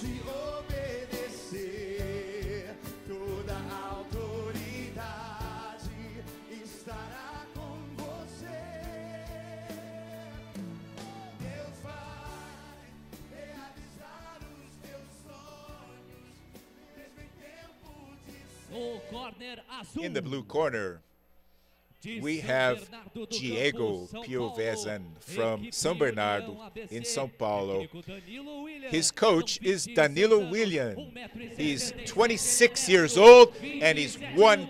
te obedecer, toda autoridade estará com você. Deus vai realizar os teus sonhos, mesmo em tempo de O corner azul. In the blue corner, we have Diego Piovesan from São Bernardo in São Paulo. His coach is Danilo William. He's 26 years old and he's 1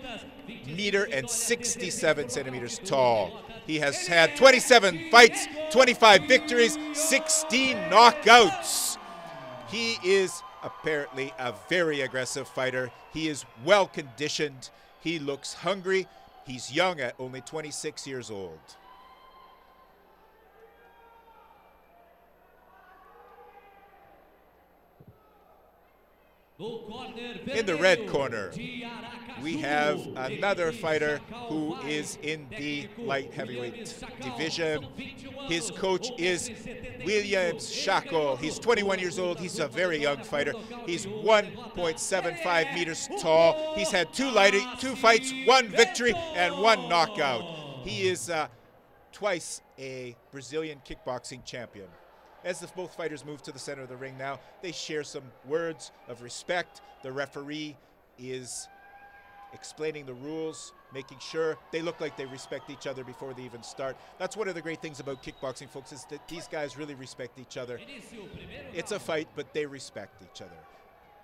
meter and 67 centimeters tall. He has had 27 fights, 25 victories, 16 knockouts. He is apparently a very aggressive fighter. He is well conditioned. He looks hungry. He's young at only 26 years old. In the red corner, we have another fighter who is in the light heavyweight division. His coach is Williams Shackle. He's 21 years old. He's a very young fighter. He's 1.75 meters tall. He's had two fights, 1 victory, and 1 knockout. He is twice a Brazilian kickboxing champion. As both fighters move to the center of the ring now, they share some words of respect. The referee is explaining the rules, making sure they look like they respect each other before they even start. That's one of the great things about kickboxing, folks, is that these guys really respect each other. It's a fight, but they respect each other.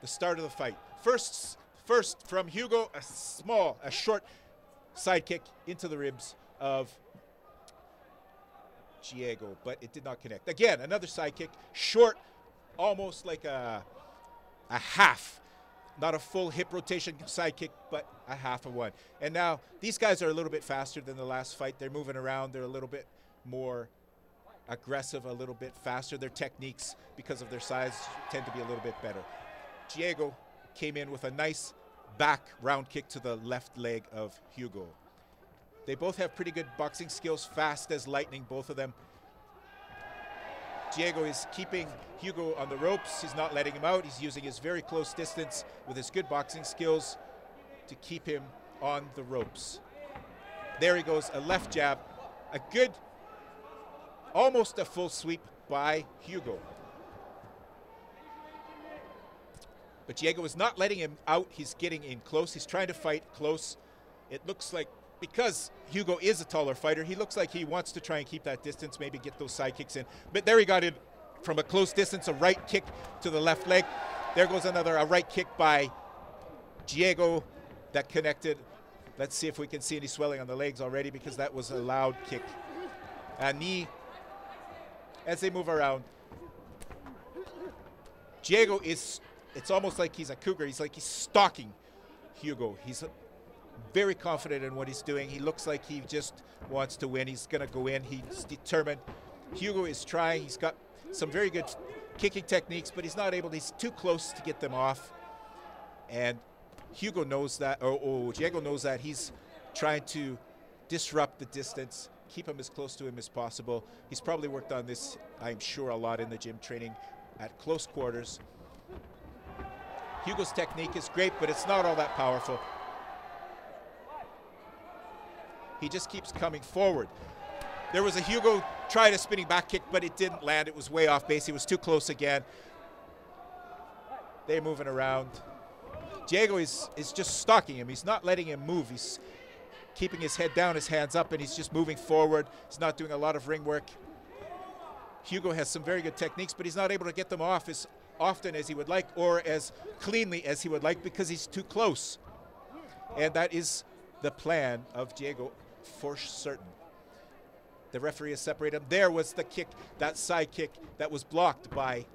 The start of the fight. First from Hugo, a short side kick into the ribs of Diego, but it did not connect. Again, another side kick, short, almost like a half. Not a full hip rotation side kick, but a half of one. And now these guys are a little bit faster than the last fight. They're moving around. They're a little bit more aggressive, a little bit faster. Their techniques, because of their size, tend to be a little bit better. Diego came in with a nice back round kick to the left leg of Hugo. They both have pretty good boxing skills, fast as lightning, both of them. Diego is keeping Hugo on the ropes. He's not letting him out. He's using his very close distance with his good boxing skills to keep him on the ropes. There he goes, a left jab, a good, almost a full sweep by Hugo. But Diego is not letting him out. He's getting in close. He's trying to fight close. It looks like, because Hugo is a taller fighter, he looks like he wants to try and keep that distance, maybe get those side kicks in. But there he got in from a close distance, a right kick to the left leg. There goes a right kick by Diego that connected. Let's see if we can see any swelling on the legs already, because that was a loud kick. A knee as they move around. Diego is, it's almost like he's a cougar. He's stalking Hugo. He's very confident in what he's doing. He looks like he just wants to win. He's going to go in. He's determined. Hugo is trying. He's got some very good kicking techniques, but he's not able. He's too close to get them off. And Hugo knows that, Diego knows that. He's trying to disrupt the distance, keep him as close to him as possible. He's probably worked on this, I'm sure, a lot in the gym, training at close quarters. Hugo's technique is great, but it's not all that powerful. He just keeps coming forward. There was a Hugo tried a spinning back kick, but it didn't land. It was way off base. He was too close again. They're moving around. Diego is just stalking him. He's not letting him move. He's keeping his head down, his hands up, and he's just moving forward. He's not doing a lot of ring work. Hugo has some very good techniques, but he's not able to get them off as often as he would like, or as cleanly as he would like, because he's too close. And that is the plan of Diego for certain. The referee has separated him. There was the kick, that side kick that was blocked by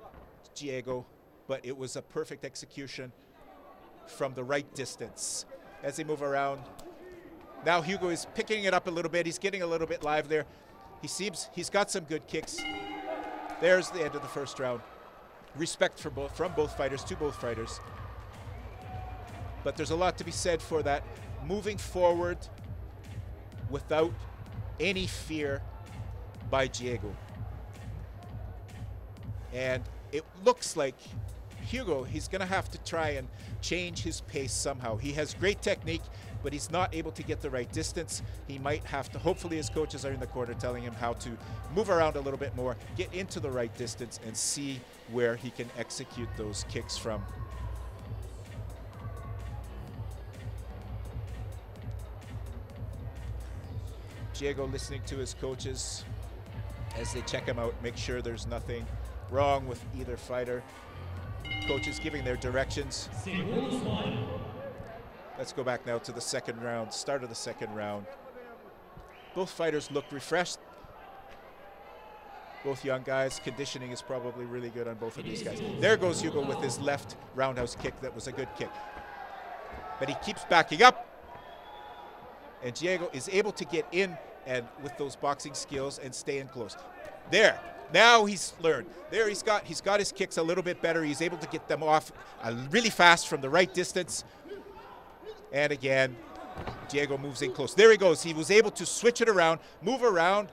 Diego, but it was a perfect execution from the right distance. As they move around, now Hugo is picking it up a little bit. He's getting a little bit live there. He's got some good kicks. There's the end of the first round. Respect from both fighters, to both fighters. But there's a lot to be said for that. Moving forward without any fear by Diego. And it looks like Hugo, he's going to have to try and change his pace somehow. He has great technique, but he's not able to get the right distance. He might have to, hopefully his coaches are in the corner telling him how to move around a little bit more, get into the right distance, and see where he can execute those kicks from. Diego listening to his coaches as they check him out, make sure there's nothing wrong with either fighter. Coaches giving their directions. Let's go back now to the second round, start of the second round. Both fighters look refreshed. Both young guys. Conditioning is probably really good on both of these guys. There goes Hugo with his left roundhouse kick. That was a good kick. But he keeps backing up. And Diego is able to get in and with those boxing skills and stay in close. There. Now he's learned. There he's got his kicks a little bit better. He's able to get them off really fast from the right distance. And again, Diego moves in close. There he goes. He was able to switch it around, move around,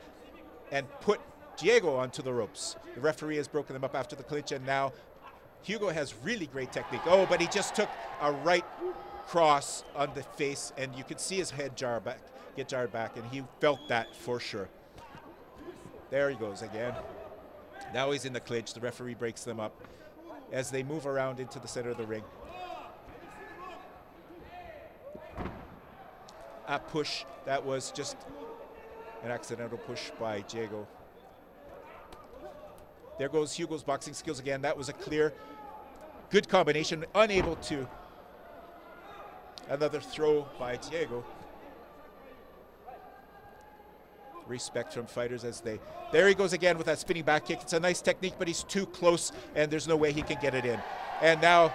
and put Diego onto the ropes. The referee has broken them up after the clinch, and now Hugo has really great technique. Oh, but he just took a right cross on the face, and you could see his head get jarred back, and he felt that for sure. There he goes again. Now he's in the clinch. The referee breaks them up as they move around into the center of the ring. A push. That was just an accidental push by Diego. There goes Hugo's boxing skills again. That was a clear, good combination. Unable to. Another throw by Diego. Respect from fighters as they. There he goes again with that spinning back kick. It's a nice technique, but he's too close, and there's no way he can get it in. And now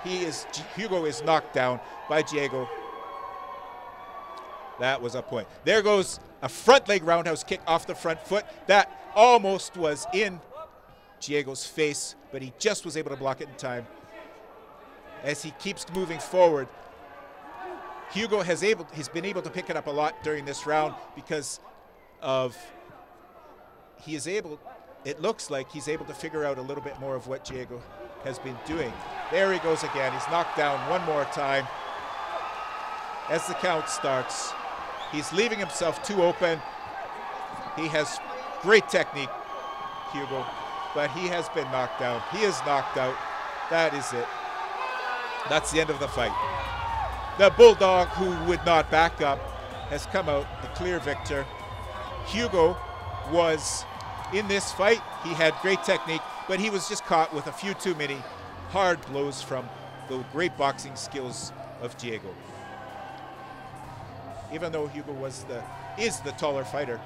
Hugo is knocked down by Diego. That was a point. There goes a front leg roundhouse kick off the front foot. That almost was in Diego's face, but he just was able to block it in time. As he keeps moving forward, Hugo he's been able to pick it up a lot during this round because of it looks like he's able to figure out a little bit more of what Diego has been doing. There he goes again. He's knocked down one more time. As the count starts, he's leaving himself too open. He has great technique, Hugo, but he has been knocked down. He is knocked out. That is it. That's the end of the fight. The Bulldog, who would not back up, has come out the clear victor. Hugo was in this fight. He had great technique, but he was just caught with a few too many hard blows from the great boxing skills of Diego. Even though Hugo is the taller fighter,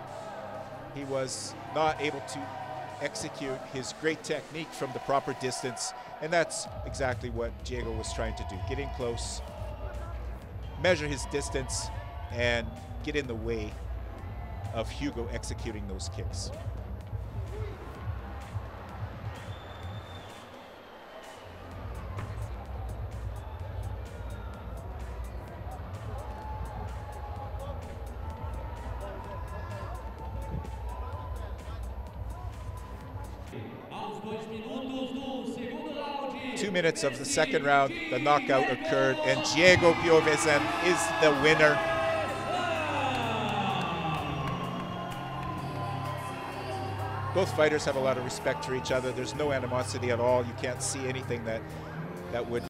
he was not able to execute his great technique from the proper distance, and that's exactly what Diego was trying to do. Get in close, measure his distance, and get in the way of Hugo executing those kicks. Aos 2 minutos do segundo round. 2 minutes of the second round, the knockout occurred, and Diego Piovesan is the winner. Both fighters have a lot of respect for each other. There's no animosity at all. You can't see anything that would